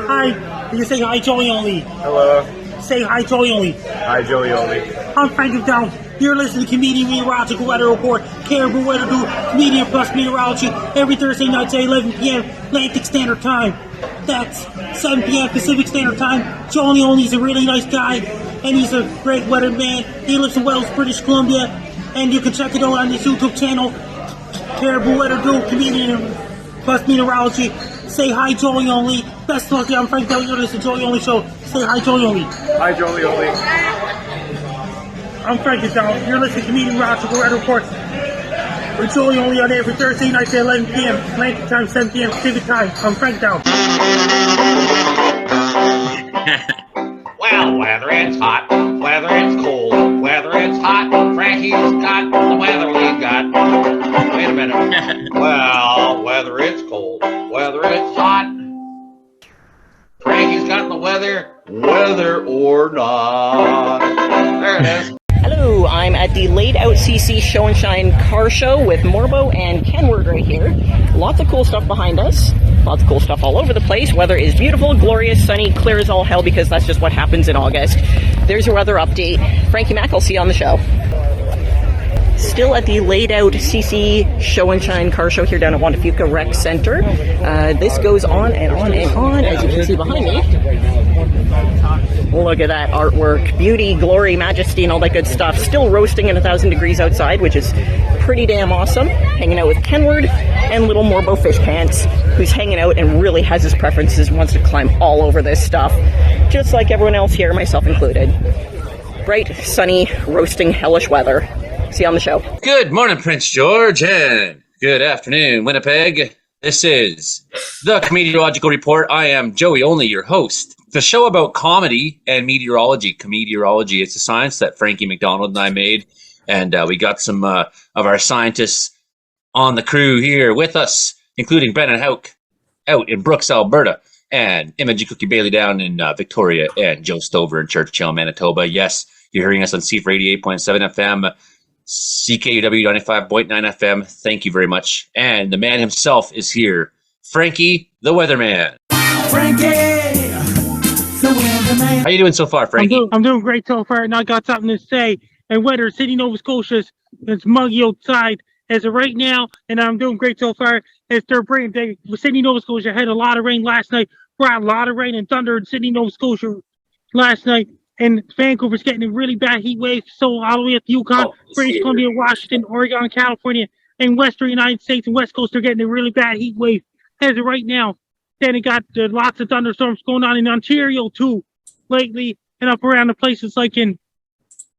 Hi. You say hi, Joey Only. Hello. Say hi, Joey Only. Hi, Joey Only. I'm Frank McDonald. You're listening to Comedian Meteorological Weather Report, Caribou Weather Do, Comedian Plus Meteorology, every Thursday night at 11 p.m. Atlantic Standard Time. That's 7 p.m. Pacific Standard Time. Joey Only's a really nice guy, and he's a great weatherman. He lives in Wales, British Columbia, and you can check it out on his YouTube channel, Caribou Weather Do, Comedian Plus Meteorology. Say hi, Joey Only. Best of luck. I'm Frank McDonald. You're listening to Joey Only Show. Say hi, Joey Only. Hi, Joey Only. I'm Frank McDonald. You're listening to Comedian Meteorological Weather Report. We're Joey Only on every Thursday night at 11 p.m. Atlantic Time, 7 p.m. Pacific Time. I'm Frank McDonald. Well, whether it's hot, whether it's cold, whether it's hot, Frankie's got the weather we got. Wait a minute. Well, whether it's cold, whether it's hot, Frankie's got the weather, whether or not. There it is. Hello, I'm at the Laid Out CC Show and Shine car show with Morbo and Kenward right here. Lots of cool stuff behind us. Lots of cool stuff all over the place. Weather is beautiful, glorious, sunny, clear as all hell because that's just what happens in August. There's your weather update. Frankie Mac, I'll see you on the show. Still at the Laid Out CC Show and Shine car show here down at Wantafuka Rec Center. This goes on and on and on, as you can see behind me. Look at that artwork. Beauty, glory, majesty, and all that good stuff. Still roasting at 1,000 degrees outside, which is pretty damn awesome. Hanging out with Kenward and little Morbo Fish Pants, who's hanging out and really has his preferences and wants to climb all over this stuff. Just like everyone else here, myself included. Bright, sunny, roasting, hellish weather. See you on the show. Good morning, Prince George, and good afternoon, Winnipeg. This is the Comedeorological Report. I am Joey Only, your host. The show about comedy and meteorology. Comedeorology, it's a science that Frankie McDonald and I made, and we got some of our scientists on the crew here with us, including Brennan Houck out in Brooks, Alberta, and Imogen Cookie Bailey down in Victoria, and Joe Stover in Churchill, Manitoba. Yes, you're hearing us on CFR 88.7 FM, CKUW 95.9 FM. Thank you very much. And the man himself is here, Frankie, the weatherman. Frankie, the weatherman. How you doing so far, Frankie? I'm doing great so far, and I got something to say. And weather, Sydney, Nova Scotia, it's muggy outside as of right now, and I'm doing great so far. As they're bringing, Sydney, Nova Scotia had a lot of rain last night. Brought a lot of rain and thunder in Sydney, Nova Scotia last night. And Vancouver's getting a really bad heat wave, so all the way up to Yukon, British Columbia, Washington, Oregon, California, and Western United States and West Coast are getting a really bad heat wave as of right now. Then it got lots of thunderstorms going on in Ontario, too, lately, and up around the places like in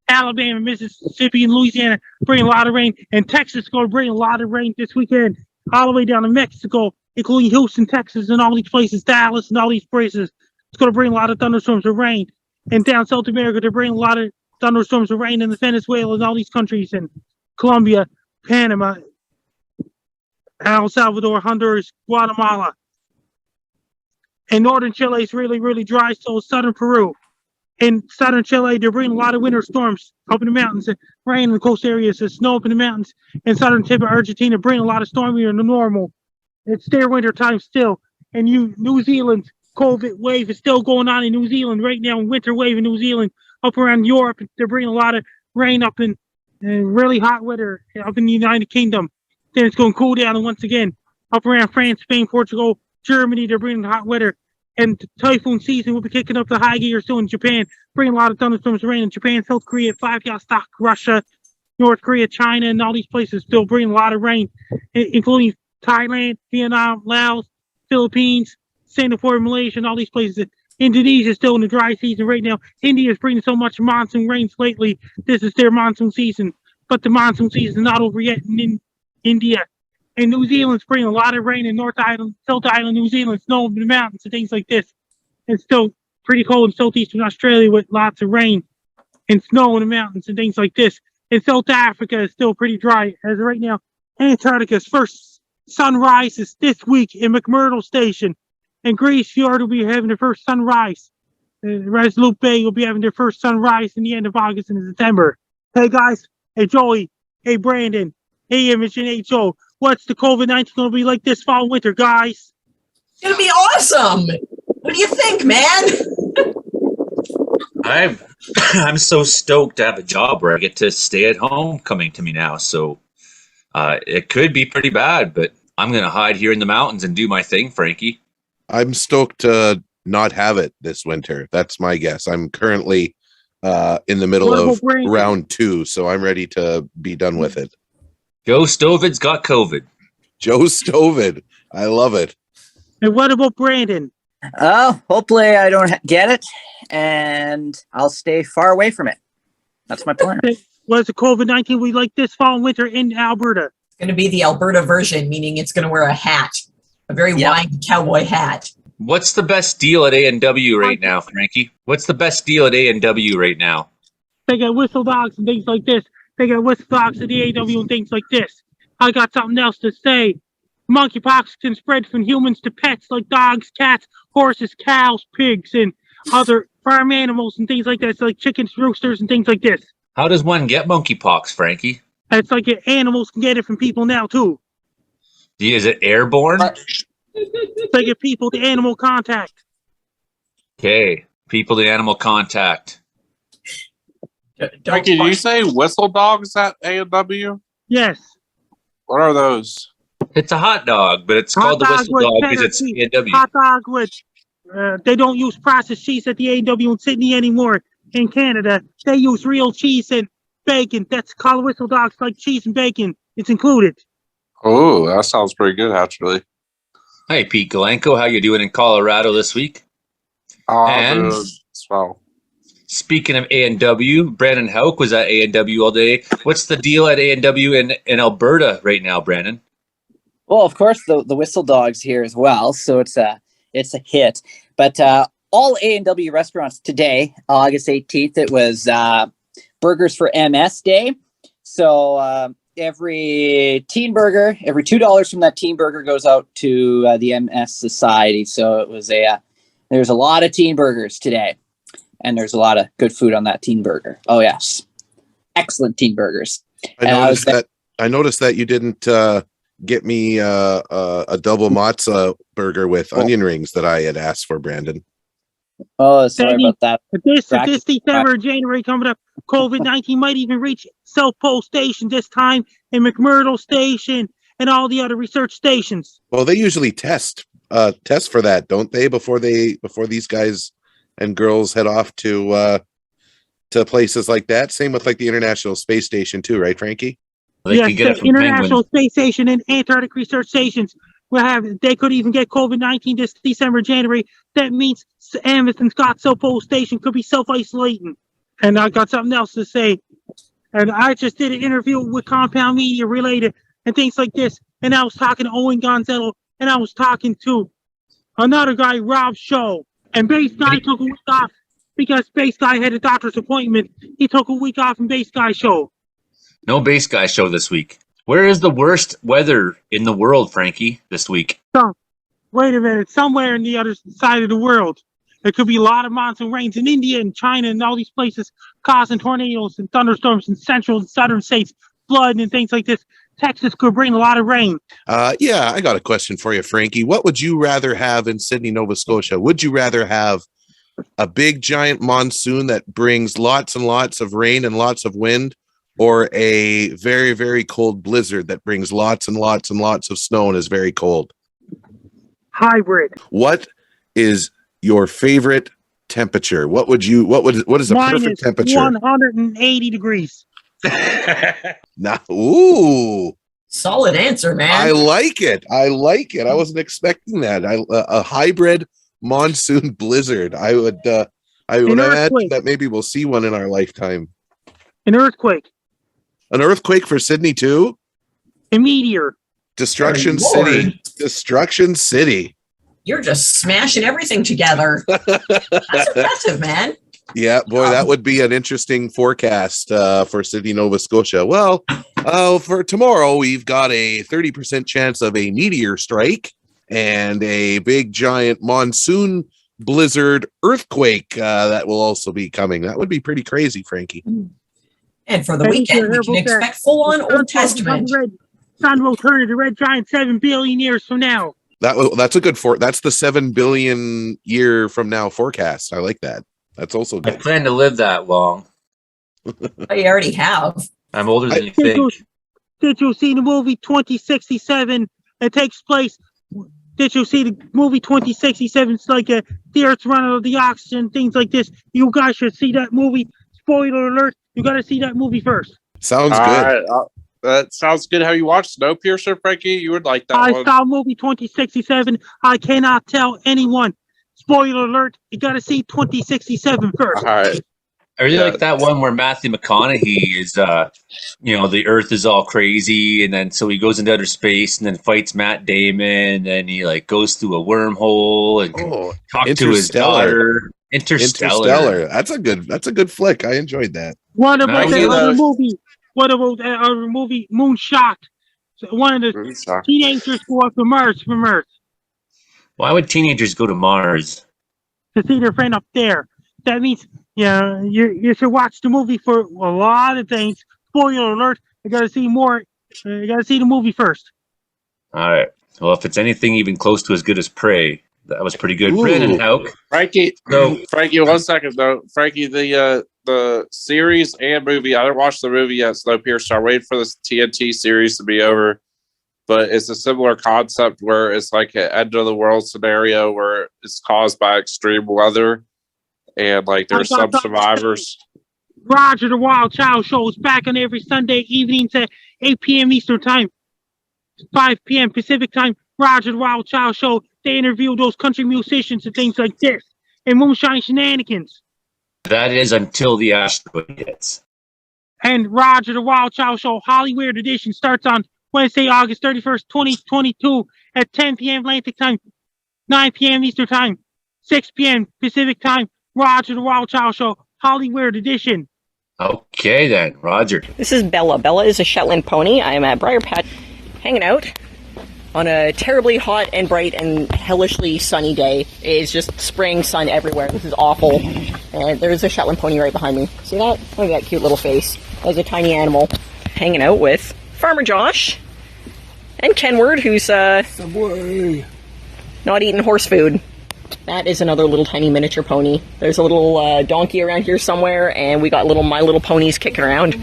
Alabama, Mississippi, and Louisiana, bringing a lot of rain. And Texas is going to bring a lot of rain this weekend, all the way down to Mexico, including Houston, Texas, and all these places, Dallas, and all these places. It's going to bring a lot of thunderstorms of rain. And down South America, they're bringing a lot of thunderstorms of rain in the Venezuela and all these countries, and Colombia, Panama, El Salvador, Honduras, Guatemala. And northern Chile is really, really dry, so is southern Peru. In southern Chile, they're bringing a lot of winter storms up in the mountains, and rain in the coast areas, and snow up in the mountains. In southern tip of Argentina, bringing a lot of stormier than normal. It's their winter time still. And New Zealand, COVID wave is still going on in New Zealand right now, winter wave in New Zealand, up around Europe. They're bringing a lot of rain up in really hot weather up in the United Kingdom. Then it's going to cool down, and once again, up around France, Spain, Portugal, Germany, they're bringing hot weather. And typhoon season will be kicking up the high gear still in Japan, bringing a lot of thunderstorms of rain in Japan, South Korea, Vladivostok, Russia, North Korea, China, and all these places still bringing a lot of rain, including Thailand, Vietnam, Laos, Philippines, Singapore, Malaysia, and all these places. Indonesia is still in the dry season right now. India is bringing so much monsoon rains lately. This is their monsoon season. But the monsoon season is not over yet in India. And New Zealand's bringing a lot of rain in North Island, South Island, New Zealand, snow in the mountains and things like this. It's still pretty cold in southeastern Australia with lots of rain and snow in the mountains and things like this. And South Africa is still pretty dry as of right now. Antarctica's first sunrise is this week in McMurdo Station. And Greece Fjord will be having their first sunrise. Resolute Bay will be having their first sunrise in the end of August and September. Hey guys, hey Joey, hey Brandon, hey Imogen, hey Joe. What's the COVID-19 going to be like this fall winter, guys? It's going to be awesome. What do you think, man? I'm so stoked to have a job where I get to stay at home coming to me now. So it could be pretty bad, but I'm going to hide here in the mountains and do my thing, Frankie. I'm stoked to not have it this winter. That's my guess. I'm currently in the middle of round 2, so I'm ready to be done with it. Joe Stovid's got COVID. Joe Stovid. I love it. And what about Brandon? Hopefully I don't get it, and I'll stay far away from it. That's my plan. Was the COVID-19 we like this fall and winter in Alberta? It's going to be the Alberta version, meaning it's going to wear a hat, a very wide cowboy hat. What's the best deal at A&W right now, Frankie? What's the best deal at A&W right now? They got whistle dogs and things like this. They got whistle dogs at the A&W and things like this. I got something else to say. Monkeypox can spread from humans to pets like dogs, cats, horses, cows, pigs, and other farm animals and things like that, like chickens, roosters, and things like this. How does one get monkeypox, Frankie? It's like animals can get it from people now, too. Is it airborne? They get people to animal contact. Okay, people to animal contact. Frankie, did you say whistle dogs at A&W? Yes. What are those? It's a hot dog, but it's called the whistle dog because it's A&W. Hot dog with, they don't use processed cheese at the A&W in Sydney anymore. In Canada, they use real cheese and bacon. That's called whistle dogs, like cheese and bacon. It's included. Oh, that sounds pretty good, actually. Hey, Pete Galenko, how you doing in Colorado this week? And well, speaking of A&W, Brandon Hauk was at A&W all day. What's the deal at A&W in Alberta right now, Brandon? Well, of course, the whistle dogs here as well, so it's a hit. But all A&W restaurants today, August 18th, it was Burgers for MS Day. So every teen burger, every $2 from that teen burger goes out to the MS Society. So it was there's a lot of teen burgers today, and there's a lot of good food on that teen burger. Oh yes, excellent teen burgers. I noticed that you didn't get me a double matzo burger with onion rings that I had asked for, Brandon. Oh, sorry about that. This December, January coming up, COVID-19 might even reach South Pole Station this time, and McMurdo Station, and all the other research stations. Well, they usually test for that, don't they? Before these guys and girls head off to places like that. Same with like the International Space Station too, right, Frankie? Yes, the International Space Station and Antarctic Research Stations will have. They could even get COVID-19 this December, January. That means Amazon Scott South Pole Station could be self-isolating. And I got something else to say. And I just did an interview with Compound Media related and things like this. And I was talking to Owen Gonzalo, and I was talking to another guy, Rob Show. And Base Guy took a week off because Base Guy had a doctor's appointment. He took a week off from Base Guy Show. No Base Guy Show this week. Where is the worst weather in the world, Frankie, this week? So, wait a minute. Somewhere in the other side of the world. There could be a lot of monsoon rains in India and China and all these places causing tornadoes and thunderstorms in central and southern states, flood and things like this. Texas could bring a lot of rain. Yeah, I got a question for you, Frankie. What would you rather have in Sydney, Nova Scotia? Would you rather have a big giant monsoon that brings lots and lots of rain and lots of wind, or a very, very cold blizzard that brings lots and lots and lots of snow and is very cold? Hybrid. What is your favorite temperature? What is a perfect temperature? 180 degrees. Ooh. Solid answer, man. I like it. I wasn't expecting that. A hybrid monsoon blizzard. I would imagine that maybe we'll see one in our lifetime. An earthquake. An earthquake for Sydney too? A meteor. Destruction City. Destruction City. You're just smashing everything together. That's impressive, man. Yeah, boy, that would be an interesting forecast for Sydney, Nova Scotia. Well, for tomorrow, we've got a 30% chance of a meteor strike and a big, giant monsoon blizzard earthquake that will also be coming. That would be pretty crazy, Frankie. And for the weekend, we can expect full-on Old Testament. Sun will turn into red giant 7 billion years from now. That's a good that's the 7 billion year from now forecast. I like that. That's also I good. plan to live that long. I already have. I'm older than you think. Did you see the movie 2067? It takes place. Did you see the movie 2067? It's like the Earth's running out of the oxygen, things like this. You guys should see that movie. Spoiler alert! You got to see that movie first. Sounds All good. right, that sounds good. Have you watched Snowpiercer, Frankie? You would like that I one. saw movie 2067. I cannot tell anyone. Spoiler alert! You got to see 2067 first. All right. I really like that one where Matthew McConaughey is, the Earth is all crazy, and then so he goes into outer space and then fights Matt Damon, and he like goes through a wormhole and talks to his daughter. Interstellar. That's a good flick. I enjoyed that. What about that other movie? What about that other movie, Moonshot? One of the teenagers go up to Mars from Earth. Why would teenagers go to Mars? To see their friend up there. That means, you should watch the movie for a lot of things. Spoiler alert! You got to see more. You got to see the movie first. All right. Well, if it's anything even close to as good as Prey, that was pretty good. Brandon Hauk. Frankie, 1 second though. Frankie, the series and movie. I didn't watch the movie yet, Snowpiercer. I waited for this TNT series to be over, but it's a similar concept where it's like an end of the world scenario where it's caused by extreme weather, and like there's some survivors. Roger the Wild Child Show is back on every Sunday evenings at 8 p.m. Eastern Time, 5 p.m. Pacific Time. Roger the Wild Child Show. They interview those country musicians and things like this, and Moonshine Shenanigans. That is until the asteroid hits. And Roger the Wild Child Show Hollywood edition starts on Wednesday, August 31st, 2022 at 10 p.m. Atlantic Time, 9 p.m. Eastern Time, 6 p.m. Pacific Time. Roger the Wild Child Show Hollywood edition. Okay then, Roger. This is Bella. Bella is a Shetland pony. I am at Briar Patch hanging out on a terribly hot and bright and hellishly sunny day. It's just spring sun everywhere. This is awful. And there's a Shetland pony right behind me. See that? Look at that cute little face. That's a tiny animal. Hanging out with Farmer Josh and Kenward, who's not eating horse food. That is another little tiny miniature pony. There's a little donkey around here somewhere, and we got little My Little Ponies kicking around.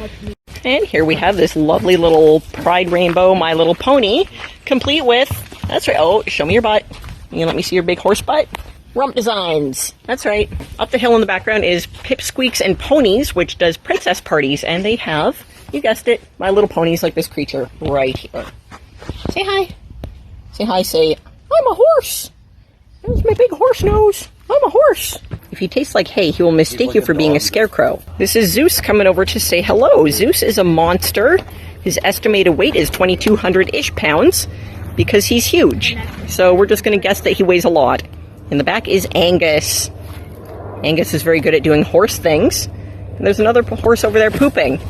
And here we have this lovely little Pride Rainbow My Little Pony, complete with, that's right, oh, show me your butt. You let me see your big horse butt? Rump Designs. That's right. Up the hill in the background is Pipsqueaks and Ponies, which does princess parties, and they have, you guessed it, My Little Ponies like this creature right here. Say hi. Say hi, say, I'm a horse. There's my big horse nose. I'm a horse. If you taste like hay, he will mistake you for being a scarecrow. This is Zeus coming over to say hello. Zeus is a monster. His estimated weight is 2,200-ish pounds because he's huge. So we're just going to guess that he weighs a lot. In the back is Angus. Angus is very good at doing horse things. And there's another horse over there pooping.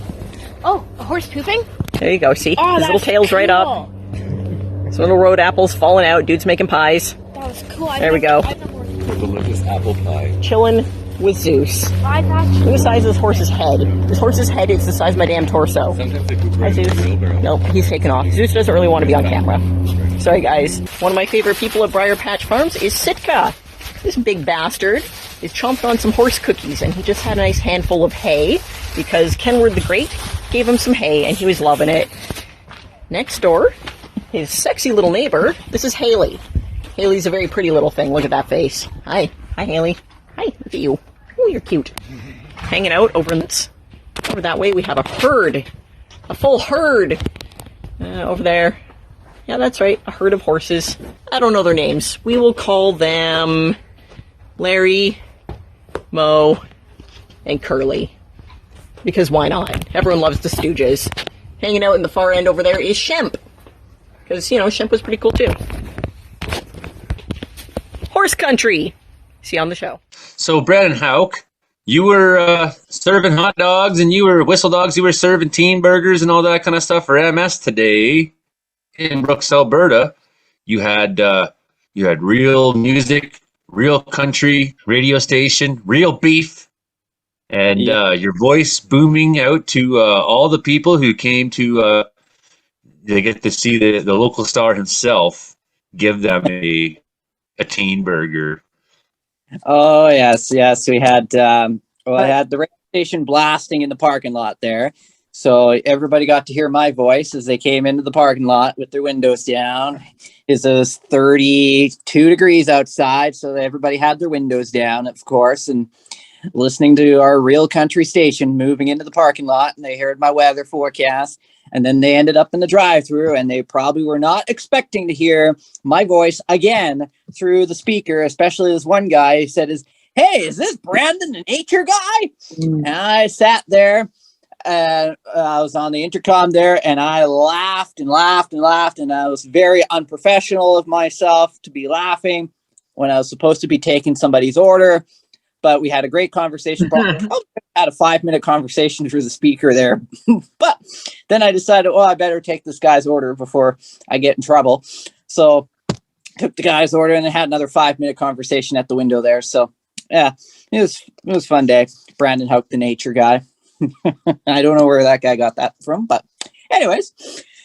Oh, a horse pooping? There you go, see? Oh, his little tail's right up. Some little road apples falling out. Dude's making pies. That was cool. There we go. Delicious apple pie. Chilling with Zeus. Look at the size of this horse's head. This horse's head is the size of my damn torso. Hi, Zeus. Nope, he's taking off. Zeus doesn't really want to be on camera. Sorry, guys. One of my favorite people at Briar Patch Farms is Sitka. This big bastard is chomping on some horse cookies, and he just had a nice handful of hay because Kenward the Great gave him some hay, and he was loving it. Next door, his sexy little neighbor, this is Haley. Haley's a very pretty little thing. Look at that face. Hi. Hi, Haley. Hi, look at you. Oh, you're cute. Hanging out over that way, we have a herd. A full herd. Over there. Yeah, that's right. A herd of horses. I don't know their names. We will call them Larry, Mo, and Curly. Because why not? Everyone loves the Stooges. Hanging out in the far end over there is Shemp. Because, Shemp was pretty cool too. Horse country. See you on the show. So, Brandon Hauk, you were serving hot dogs and you were whistle dogs. You were serving teen burgers and all that kind of stuff for MS today in Brooks, Alberta. You had real music, real country radio station, real beef, and your voice booming out to all the people who came to they get to see the local star himself give them a teen burger. Oh yes, we had I had the radio station blasting in the parking lot there, so everybody got to hear my voice as they came into the parking lot with their windows down. It was 32 degrees outside, so everybody had their windows down, of course, and listening to our real country station moving into the parking lot, and they heard my weather forecast. And then they ended up in the drive-through, and they probably were not expecting to hear my voice again through the speaker, especially this one guy who said, "Hey, is this Brandon, the nature guy?" And I sat there, and I was on the intercom there, and I laughed and laughed and laughed, and I was very unprofessional of myself to be laughing when I was supposed to be taking somebody's order. But we had a great conversation. Had a 5-minute conversation through the speaker there. But then I decided, I better take this guy's order before I get in trouble. So took the guy's order and then had another 5-minute conversation at the window there. So yeah, it was a fun day. Brandon Houck, the nature guy. I don't know where that guy got that from, but anyways,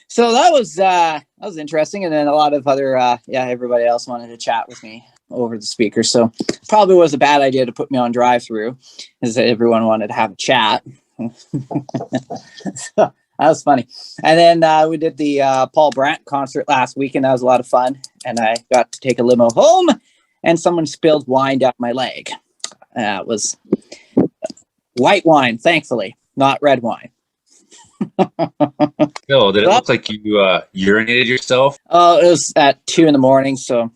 so that was interesting. And then a lot of other everybody else wanted to chat with me over the speaker, so probably was a bad idea to put me on drive-through, as everyone wanted to have a chat. So that was funny. And then we did the Paul Brandt concert last weekend. That was a lot of fun, and I got to take a limo home, and someone spilled wine down my leg. It was white wine, thankfully, not red wine. Phil, did it look like you urinated yourself? Oh, it was at 2 a.m, so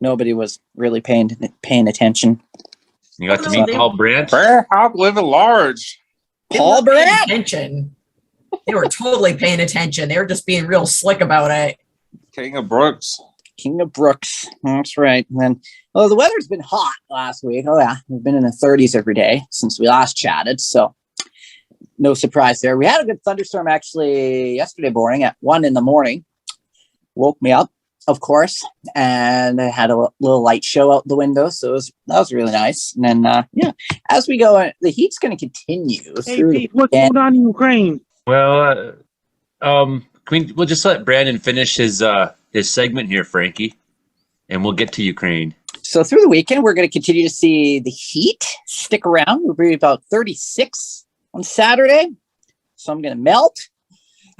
nobody was really paying attention. You got to meet Paul Brandt? Bear Hog living large. Paul Brandt? Attention. They were totally paying attention. They were just being real slick about it. King of Brooks. King of Brooks. That's right. And then, the weather's been hot last week. Oh, yeah. We've been in the 30s every day since we last chatted. So no surprise there. We had a good thunderstorm actually yesterday morning at 1 a.m. Woke me up, of course, and I had a little light show out the window, so that was really nice. And then, as we go, the heat's going to continue. Hey, Pete, what's going on in Ukraine? Well, we'll just let Brandon finish his segment here, Frankie, and we'll get to Ukraine. So through the weekend, we're going to continue to see the heat stick around. We'll be about 36 on Saturday, so I'm going to melt.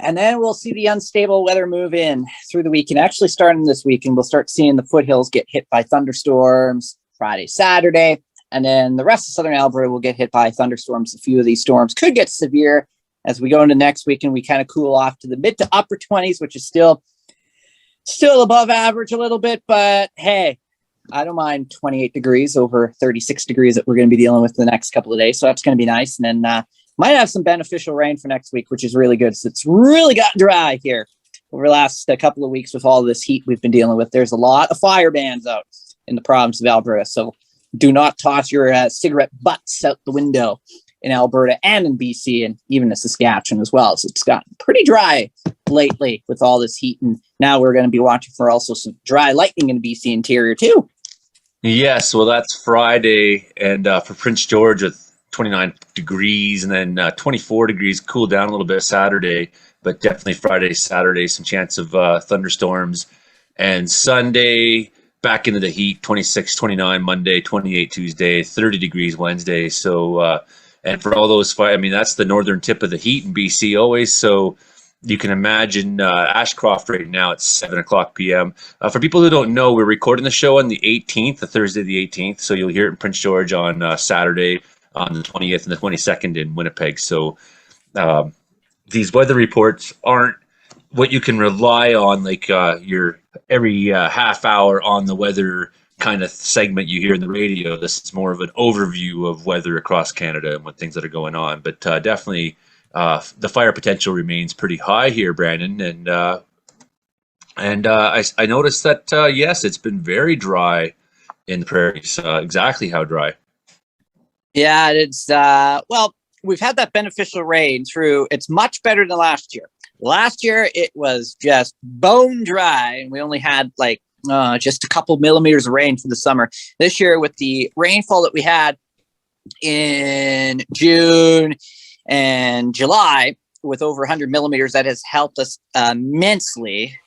And then we'll see the unstable weather move in through the weekend. Actually, starting this weekend, we'll start seeing the foothills get hit by thunderstorms Friday, Saturday. And then the rest of southern Alberta will get hit by thunderstorms. A few of these storms could get severe as we go into next weekend. We kind of cool off to the mid to upper 20s, which is still above average a little bit. But hey, I don't mind 28 degrees over 36 degrees that we're going to be dealing with the next couple of days. So that's going to be nice. And then might have some beneficial rain for next week, which is really good. So it's really got dry here over the last couple of weeks with all this heat we've been dealing with. There's a lot of fire bans out in the province of Alberta. So do not toss your cigarette butts out the window in Alberta and in BC and even in Saskatchewan as well. So it's gotten pretty dry lately with all this heat. And now we're going to be watching for also some dry lightning in the BC interior too. Yes, well, that's Friday. And for Prince George with 29 degrees and then 24 degrees, cool down a little bit Saturday, but definitely Friday, Saturday, some chance of thunderstorms. And Sunday, back into the heat, 26, 29 Monday, 28 Tuesday, 30 degrees Wednesday. So, and for all those fire, that's the northern tip of the heat in BC always. So you can imagine Ashcroft right now at 7:00 p.m. For people who don't know, we're recording the show on the 18th, the Thursday the 18th. So you'll hear it in Prince George on Saturday, on the 20th and the 22nd in Winnipeg. So these weather reports aren't what you can rely on, like your every half hour on the weather kind of segment you hear in the radio. This is more of an overview of weather across Canada and what things that are going on. But definitely the fire potential remains pretty high here, Brandon. And I noticed that, yes, it's been very dry in the prairies. Exactly how dry? Yeah, it's we've had that beneficial rain through. It's much better than last year. Last year it was just bone dry, and we only had just a couple millimeters of rain for the summer. This year, with the rainfall that we had in June and July, with over 100 millimeters, that has helped us immensely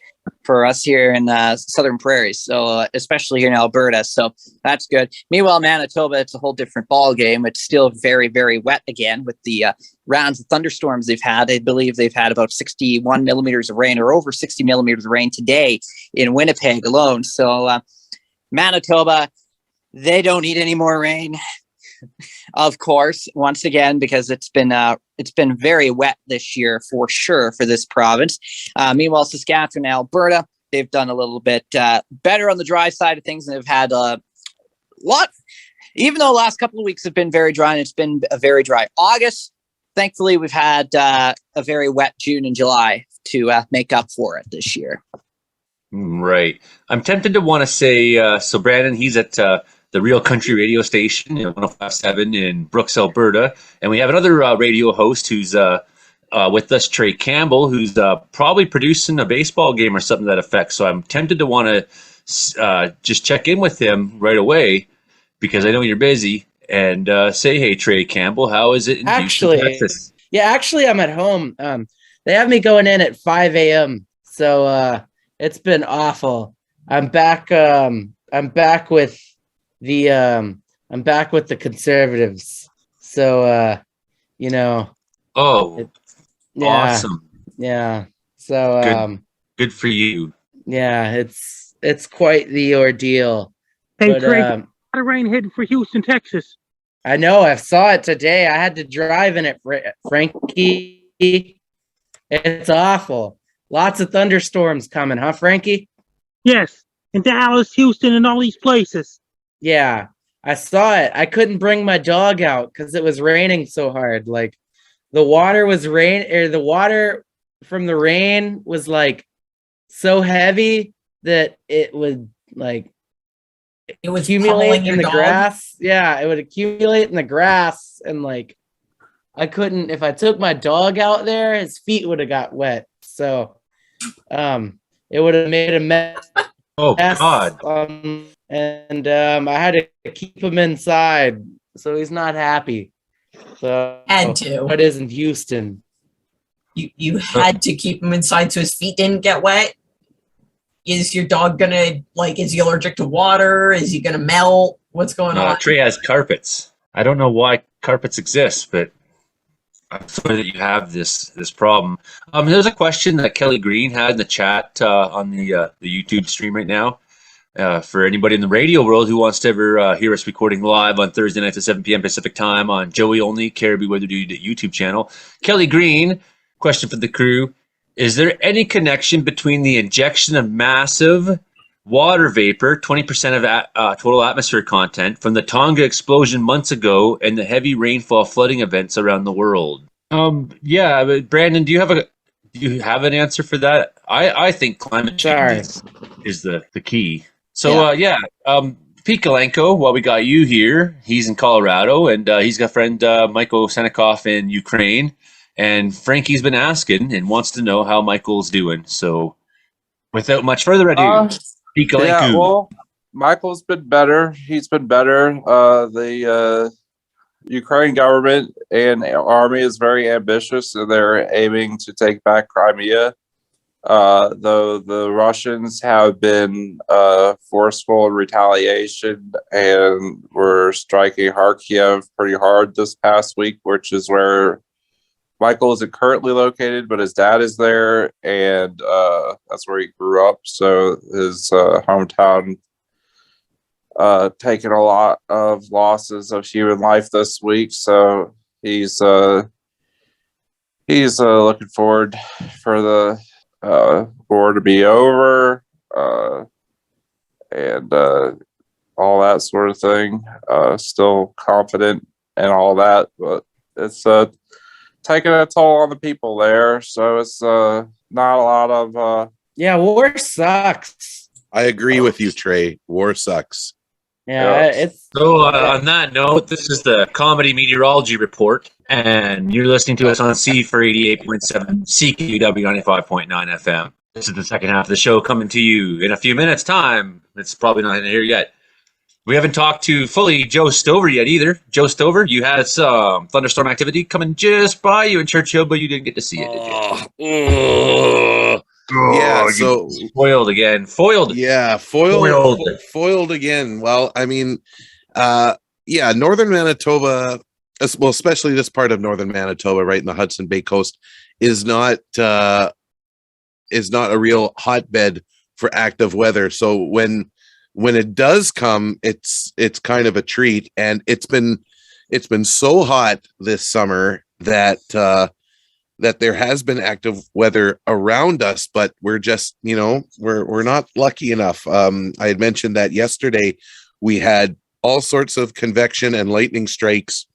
for us here in Southern Prairies, so especially here in Alberta. So that's good. Meanwhile, Manitoba, it's a whole different ball game. It's still very, very wet again with the rounds of thunderstorms they've had. I believe they've had about 61 millimeters of rain, or over 60 millimeters of rain today in Winnipeg alone. So Manitoba, they don't need any more rain. Of course, once again, because it's been very wet this year for sure for this province. Meanwhile, Saskatchewan and Alberta, they've done a little bit better on the dry side of things, and they've had a lot. Even though the last couple of weeks have been very dry, and it's been a very dry August, thankfully we've had a very wet June and July to make up for it this year. Right. I'm tempted to want to say, so Brandon, he's at the Real Country radio station, 105.7 in Brooks, Alberta. And we have another radio host who's with us, Trey Campbell, who's probably producing a baseball game or something to that effect. So I'm tempted to want to just check in with him right away, because I know you're busy, and say, hey, Trey Campbell, how is it in Houston, Texas? Actually, I'm at home. They have me going in at 5 a.m. So it's been awful. I'm back with the Conservatives. So Oh, yeah, awesome. Yeah. So good for you. Yeah, it's quite the ordeal. Hey, But, Trey, a lot of rain heading for Houston, Texas. I know, I saw it today. I had to drive in it, Frankie. It's awful. Lots of thunderstorms coming, huh, Frankie? Yes, in Dallas, Houston, and all these places. Yeah, I saw it. I couldn't bring my dog out because it was raining so hard. Like the water from the rain was like so heavy that it would accumulate in the grass. Yeah, it would accumulate in the grass, and like I couldn't, if I took my dog out there, his feet would have got wet. So it would have made a mess. Oh God. And I had to keep him inside, so he's not happy. So Had to. What is in Houston? You had to keep him inside so his feet didn't get wet. Is your dog gonna is he allergic to water? Is he gonna melt? What's going on? Trey has carpets. I don't know why carpets exist, but I'm sorry that you have this problem. There's a question that Kelly Green had in the chat on the YouTube stream right now. For anybody in the radio world who wants to ever hear us recording live on Thursday nights at 7 p.m. Pacific time on Joey Only, Caribou Weather Dude YouTube channel. Kelly Green, question for the crew. Is there any connection between the injection of massive water vapor, 20% of total atmosphere content, from the Tonga explosion months ago and the heavy rainfall flooding events around the world? Yeah, but Brandon, do you have an answer for that? I think climate change is the key. So Pete Galenko, while we got you here, he's in Colorado, and he's got friend Michael Senikoff in Ukraine. And Frankie's been asking and wants to know how Michael's doing. So without much further ado, Pete Galenko. Yeah, well, Michael's been better. He's been better. The Ukraine government and army is very ambitious, and they're aiming to take back Crimea. Though the Russians have been forceful in retaliation and were striking Kharkiv pretty hard this past week, which is where Michael isn't currently located, but his dad is there, and that's where he grew up. So his hometown taken a lot of losses of human life this week. So he's looking forward for the war to be over, and all that sort of thing. Still confident and all that, but it's taking a toll on the people there. So it's not a lot of war sucks. I agree with you, Trey. War sucks. Yeah, it's so. On that note, this is the Comedy Meteorology Report, and you're listening to us on C for 88.7 CQW 95.9 FM. This is the second half of the show coming to you in a few minutes' time. It's probably not in here yet. We haven't talked to fully Joe Stover yet either. Joe Stover, you had some thunderstorm activity coming just by you in Churchill, but you didn't get to see it, did you? Yeah, you so spoiled again. Foiled. yeah, foiled again. Well, I mean, yeah, northern Manitoba, well, especially this part of northern Manitoba, right in the Hudson Bay coast, is not a real hotbed for active weather. So when it does come, it's kind of a treat, and it's been so hot this summer that that there has been active weather around us, but we're just, we're not lucky enough. I had mentioned that yesterday we had all sorts of convection and lightning strikes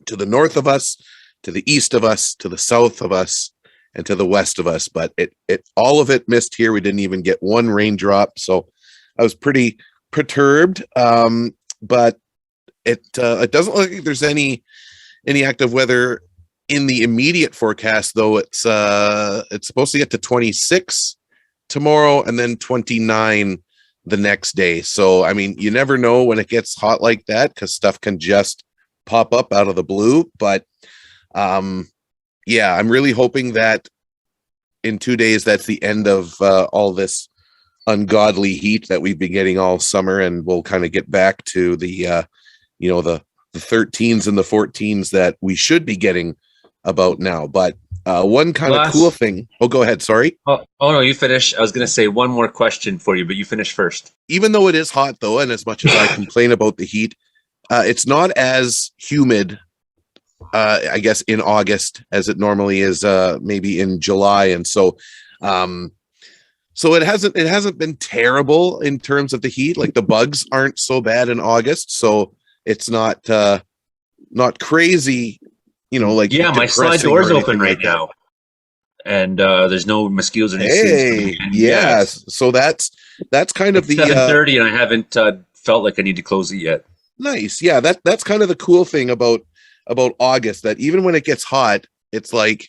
to the north of us, to the east of us, to the south of us, and to the west of us, but it all of it missed here. We didn't even get one raindrop, so I was pretty perturbed. But it doesn't look like there's any active weather in the immediate forecast, though. It's supposed to get to 26 tomorrow and then 29 the next day. So I mean, you never know when it gets hot like that, because stuff can just pop up out of the blue. But yeah, I'm really hoping that in 2 days that's the end of all this ungodly heat that we've been getting all summer, and we'll kind of get back to the the 13s and the 14s that we should be getting about now. But one kind of cool thing. Oh, go ahead. Sorry. Oh no, you finish. I was going to say one more question for you, but you finish first. Even though it is hot, though, and as much as I complain about the heat, it's not as humid, I guess, in August as it normally is, maybe in July. And so it hasn't been terrible in terms of the heat. Like, the bugs aren't so bad in August, so it's not crazy, like, yeah, my slide door's open right now, and there's no mosquitoes or hey, yes. So that's kind of the 7:30, and I haven't felt like I need to close it yet. Nice. Yeah, that's kind of the cool thing about August, that even when it gets hot, it's like,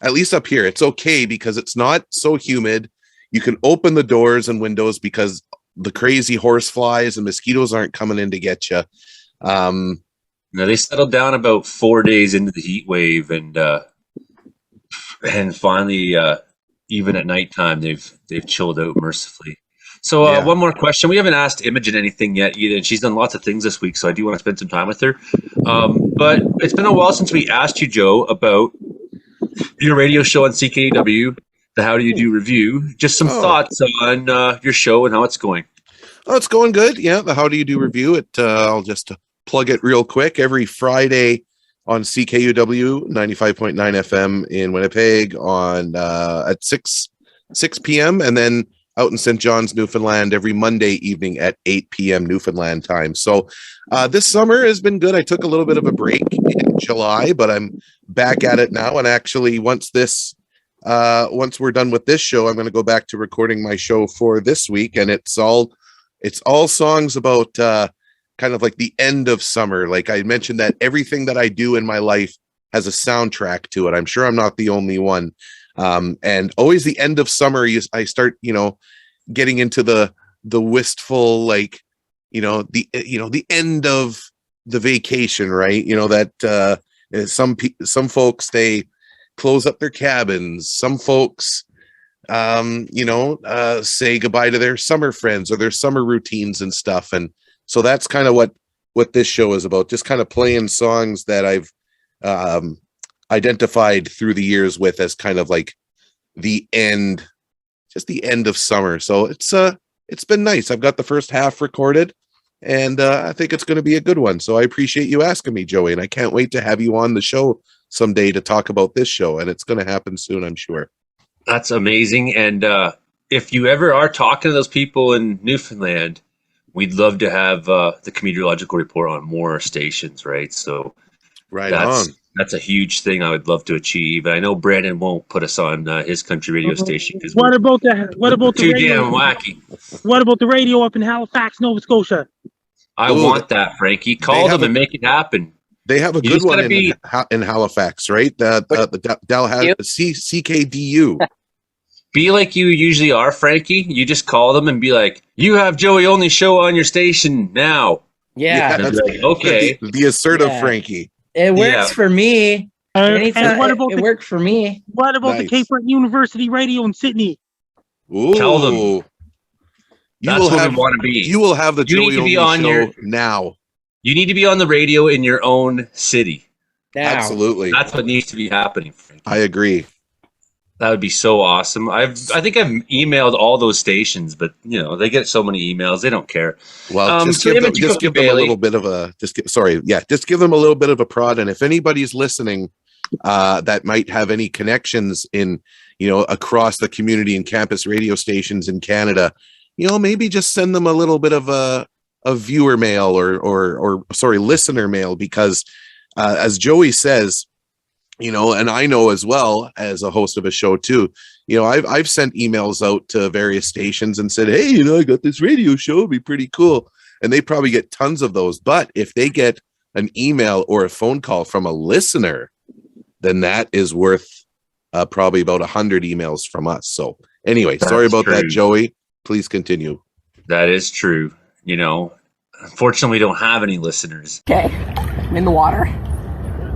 at least up here, it's okay because it's not so humid. You can open the doors and windows because the crazy horse flies and mosquitoes aren't coming in to get you. Now, they settled down about 4 days into the heat wave, and finally, even at nighttime, they've chilled out mercifully. So one more question. We haven't asked Imogen anything yet either, and she's done lots of things this week, so I do want to spend some time with her. But it's been a while since we asked you, Joe, about your radio show on CKUW, the How Do You Do review. Just some thoughts on your show and how it's going. Oh, it's going good. Yeah, the How Do You Do review. I'll just plug it real quick. Every Friday on CKUW 95.9 FM in Winnipeg at 6 p.m. and then out in St. John's, Newfoundland, every Monday evening at 8 p.m. Newfoundland time. So this summer has been good. I took a little bit of a break in July, but I'm back at it now. And actually, once we're done with this show, I'm going to go back to recording my show for this week. And it's all songs about kind of like the end of summer. Like I mentioned, that everything that I do in my life has a soundtrack to it. I'm sure I'm not the only one. And always the end of summer, I start, getting into the wistful, like, the end of the vacation, right? That some folks, they close up their cabins. Some folks, say goodbye to their summer friends or their summer routines and stuff. And so that's kind of what this show is about. Just kind of playing songs that I've identified through the years with as kind of like the end of summer. So it's been nice. I've got the first half recorded, and I think it's going to be a good one. So I appreciate you asking me, Joey, and I can't wait to have you on the show someday to talk about this show, and it's going to happen soon, I'm sure. That's amazing. And if you ever are talking to those people in Newfoundland, we'd love to have the Comedeorological Report on more stations, right? So that's a huge thing I would love to achieve. I know Brandon won't put us on his country radio station because what about the too radio? Damn wacky. What about the radio up in Halifax, Nova Scotia? I want that, Frankie. Call them and make it happen. They have a good one in Halifax, right? The CKDU. Be like you usually are, Frankie. You just call them and be like, "You have Joey Only show on your station now." Yeah. Like, okay. The assertive Frankie. It works for me. Anytime, and what about it worked for me. What about the Cape Breton University radio in Sydney? Ooh. Tell them. You That's will where have we want to be. You will have the You need Joey to be Only on show your- now. You need to be on the radio in your own city. Now. Absolutely. That's what needs to be happening, Frank. I agree. That would be so awesome. I think I've emailed all those stations, but you know they get so many emails, they don't care. Well, just so give them, Imogen just give them a Bailey- little bit of a just give them a little bit of a prod. And if anybody's listening that might have any connections in, across the community and campus radio stations in Canada, maybe just send them a little bit of a viewer mail or listener mail, because as Joey says, and I know as well as a host of a show too, I've sent emails out to various stations and said, hey, I got this radio show, it'd be pretty cool. And they probably get tons of those. But if they get an email or a phone call from a listener, then that is worth probably about 100 emails from us. So anyway, sorry about that, Joey. Please continue. That is true. Unfortunately, we don't have any listeners. Okay, I'm in the water.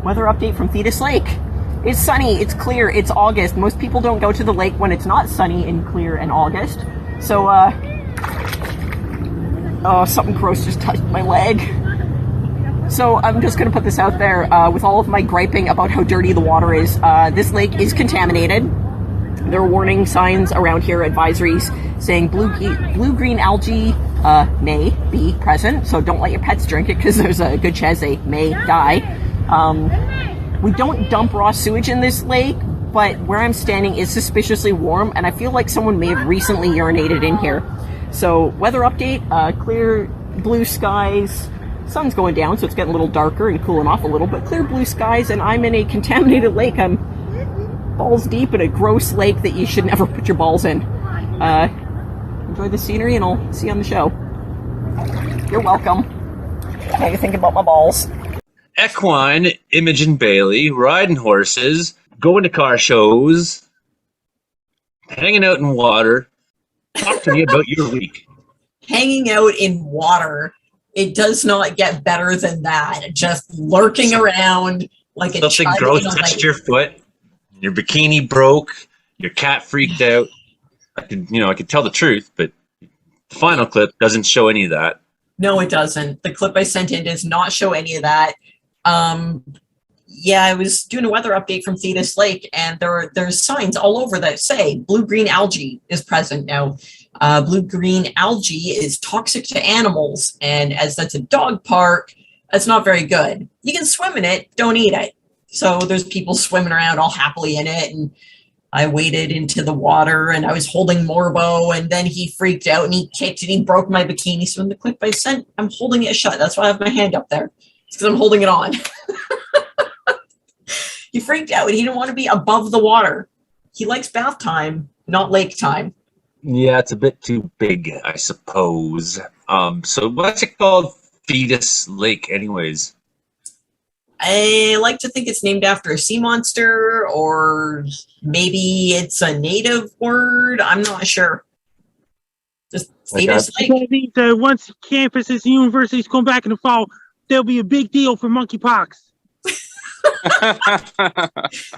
Weather update from Thetis Lake. It's sunny, it's clear, it's August. Most people don't go to the lake when it's not sunny and clear in August. So, something gross just touched my leg. So I'm just going to put this out there with all of my griping about how dirty the water is. This lake is contaminated. There are warning signs around here, advisories saying blue-green algae may be present. So don't let your pets drink it because there's a good chance they may die. We don't dump raw sewage in this lake, but where I'm standing is suspiciously warm, and I feel like someone may have recently urinated in here. So, weather update, clear blue skies, sun's going down, so it's getting a little darker and cooling off a little, but clear blue skies, and I'm in a contaminated lake. I'm balls deep in a gross lake that you should never put your balls in. Enjoy the scenery, and I'll see you on the show. You're welcome. How you think about my balls? Equine, Imogen Bailey, riding horses, going to car shows, hanging out in water. Talk to me about your week. Hanging out in water. It does not get better than that. Just lurking around like a Something child gross in a touched lake. your foot. Your bikini broke. Your cat freaked out. I could tell the truth, but the final clip doesn't show any of that. No, it doesn't. The clip I sent in does not show any of that. I was doing a weather update from Thetis Lake, and there's signs all over that say blue-green algae is present now. Blue-green algae is toxic to animals, and as that's a dog park, that's not very good. You can swim in it, don't eat it. So there's people swimming around all happily in it, and I waded into the water, and I was holding Morbo, and then he freaked out, and he kicked, and he broke my bikini. So in the clip I sent, I'm holding it shut. That's why I have my hand up there. It's because I'm holding it on. He freaked out, and he didn't want to be above the water. He likes bath time, not lake time. Yeah, it's a bit too big, I suppose. So what's it called? Thetis Lake, anyways. I like to think it's named after a sea monster, or maybe it's a native word. I'm not sure. Just Thetis Lake. I think that once campuses and universities come back in the fall, there'll be a big deal for monkeypox.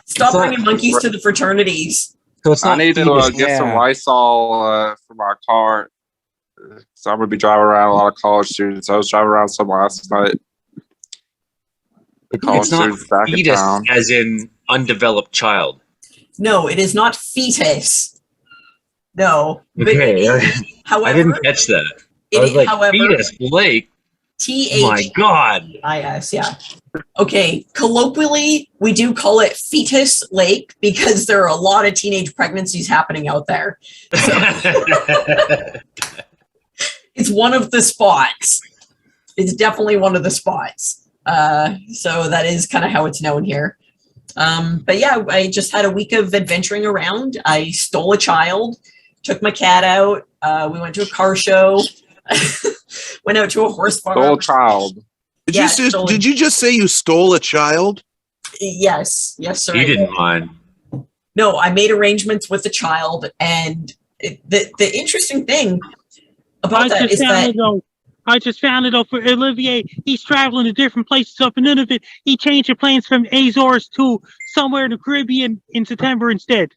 Stop bringing monkeys to the fraternities. So it's I not need to Thetis. get some Lysol for my car. So I'm going to be driving around a lot of college students. I was driving around some last night. It's not fetus as in undeveloped child. No, it is not fetus. No. Okay, However, I didn't catch that. It, I was like, however, fetus Lake. My God. THIS, yeah. Okay, colloquially, we do call it Fetus Lake because there are a lot of teenage pregnancies happening out there. So, it's one of the spots. It's definitely one of the spots. So that is kind of how it's known here. But yeah, I just had a week of adventuring around. I stole a child, took my cat out. We went to a car show. Went out to a horse farm. Stole a child. Did you just say you stole a child? Yes, sir. You didn't mind. No, I made arrangements with the child, and the interesting thing about that is that I just found it out for Olivier. He's traveling to different places up in Nunavut. He changed the plans from Azores to somewhere in the Caribbean in September instead.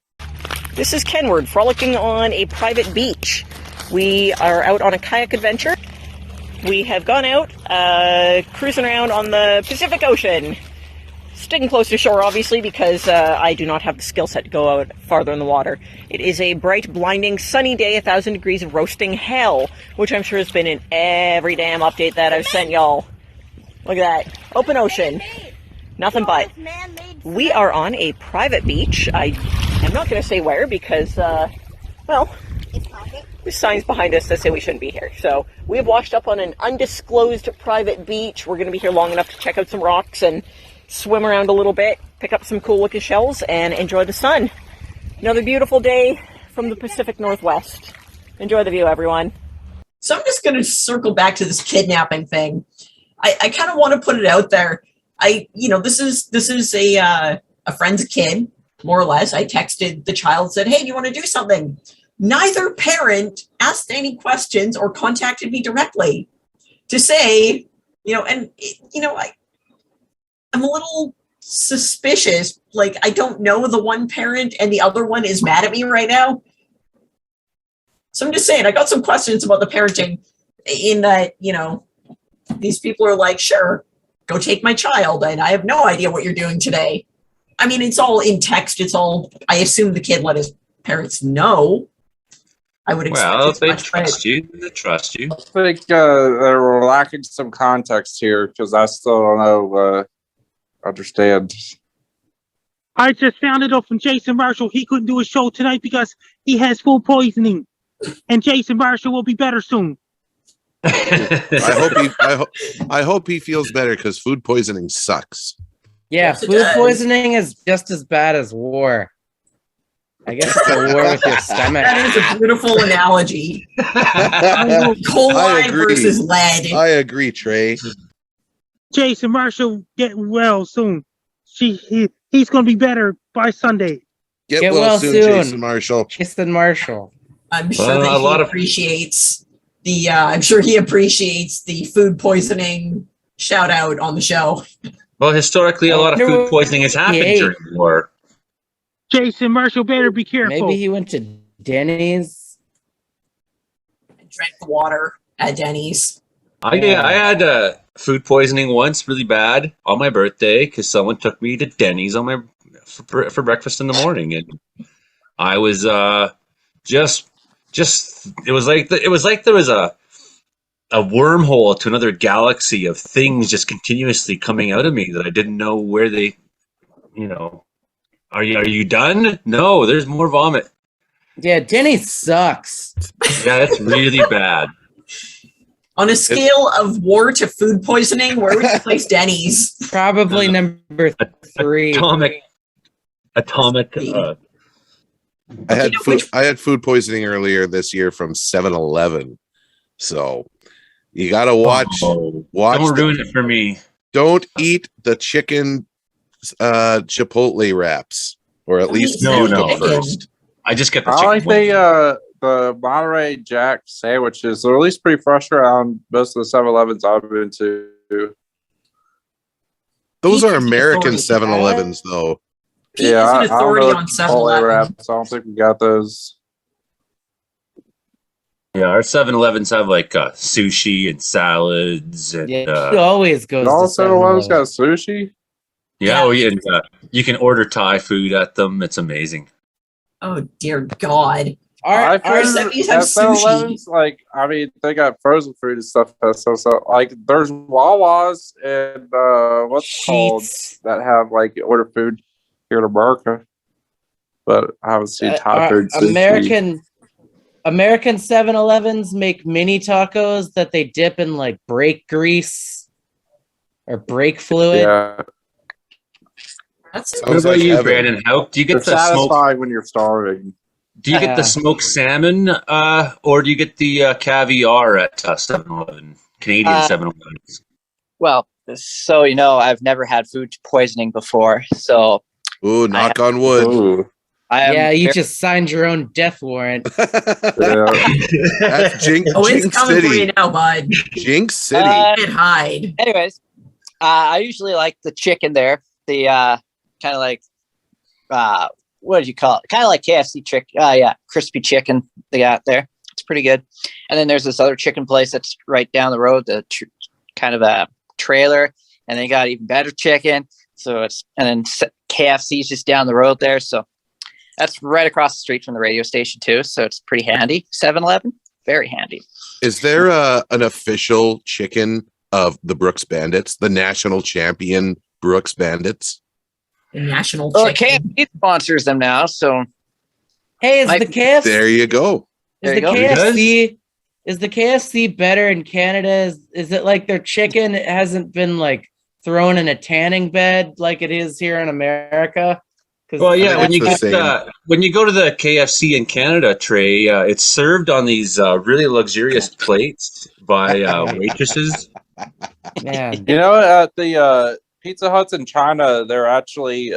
This is Kenward, frolicking on a private beach. We are out on a kayak adventure. We have gone out, cruising around on the Pacific Ocean. Sticking close to shore, obviously, because I do not have the skill set to go out farther in the water. It is a bright, blinding, sunny day, 1,000 degrees of roasting hell, which I'm sure has been in every damn update that I've sent y'all. Look at that. Open ocean. Nothing but. We are on a private beach. I am not going to say where because, well, there's signs behind us that say we shouldn't be here. So we have washed up on an undisclosed private beach. We're going to be here long enough to check out some rocks and swim around a little bit, pick up some cool looking shells, and enjoy the sun. Another beautiful day from the Pacific Northwest. Enjoy the view, everyone. So I'm just going to circle back to this kidnapping thing. I kind of want to put it out there. This is a friend's kid, more or less. I texted the child, said, "Hey, do you want to do something?" Neither parent asked any questions or contacted me directly to say, I'm a little suspicious. Like, I don't know the one parent and the other one is mad at me right now. So I'm just saying, I got some questions about the parenting in that, these people are like, sure, go take my child. And I have no idea what you're doing today. I mean, it's all in text. I assume the kid let his parents know. I would expect. Well, if they trust you, they trust you. I think they're lacking some context here because I still don't know, understand. I just found it out from Jason Marshall. He couldn't do a show tonight because he has food poisoning. And Jason Marshall will be better soon. I hope he feels better because food poisoning sucks. Yeah, Yes, it food does. poisoning is just as bad as war. I guess it's a war with your stomach. That is a beautiful analogy. I Coli agree. versus lead. I agree, Trey. Jason Marshall get well soon. He's going to be better by Sunday. Get well soon, Jason Marshall. Jason Marshall. I'm sure Well, that a lot he of- appreciates the. I'm sure he appreciates the food poisoning shout out on the show. Well, historically, a lot of food poisoning has happened Yay. during the war. Jason Marshall better be careful. Maybe he went to Denny's. Drank the water at Denny's. I had food poisoning once, really bad, on my birthday because someone took me to Denny's on my for breakfast in the morning, and I was just it was like there was a wormhole to another galaxy of things just continuously coming out of me that I didn't know where they, Are you done? No, there's more vomit. Yeah, Denny's sucks. Yeah, it's really bad. On a scale of war to food poisoning, where would you place Denny's? Probably number 3. Atomic. I had food poisoning earlier this year from 7-Eleven. So you gotta watch. Don't ruin it for me. Don't eat the chicken Chipotle wraps, or at least No, use no. them first. I just get the I chicken. like the Monterey Jack sandwiches. They're at least pretty fresh around most of the 7-Elevens I've been to. Those are Eat American authority. 7-Elevens, though. Pete is an authority on Chipotle 7-Eleven. wraps. I don't think we got those. Yeah, our 7-Elevens have like sushi and salads and Yeah, he always goes. All to 7-Elevens 7-Eleven. got sushi. and you can order Thai food at them. It's amazing. Oh dear God! Our Seppies have sushi. 7-Elevens, they got frozen food and stuff. So like, there's Wawas and what's it called Sheets. that have like order food here in America, but I haven't seen Thai food. American 7-Elevens make mini tacos that they dip in like brake grease or brake fluid. Yeah, That's What Sounds about like you, heaven. Brandon? How do you they're get the smoke? satisfying when you're starving. Do you get the smoked salmon, or do you get the caviar at 7-Eleven? Canadian 7-Elevens. Well, so I've never had food poisoning before, so Ooh, knock on wood. Ooh, I am. Yeah, you very- just signed your own death warrant. yeah. That's Jinx it's coming for you City. now, bud. Jinx City. Can't hide. Anyways, I usually like the chicken there. The kind of like what do you call it? Kind of like KFC chicken. Yeah, crispy chicken they got there. It's pretty good. And then there's this other chicken place that's right down the road, kind of a trailer, and they got even better chicken. So and then KFC's just down the road there. So that's right across the street from the radio station too. So it's pretty handy. 7-Eleven, very handy. Is there an official chicken of the Brooks Bandits, the national champion Brooks Bandits? The national Well, chicken. KFC sponsors them now. So Hey, is Mike, the KFC There you go. is there the you go. KFC is the KFC better in Canada? Is it like their chicken hasn't been like thrown in a tanning bed like it is here in America? Well, yeah, when It's you the get same. when you go to the KFC in Canada, Trey, it's served on these really luxurious plates by waitresses. Man, You know, at the Pizza Huts in China, they're actually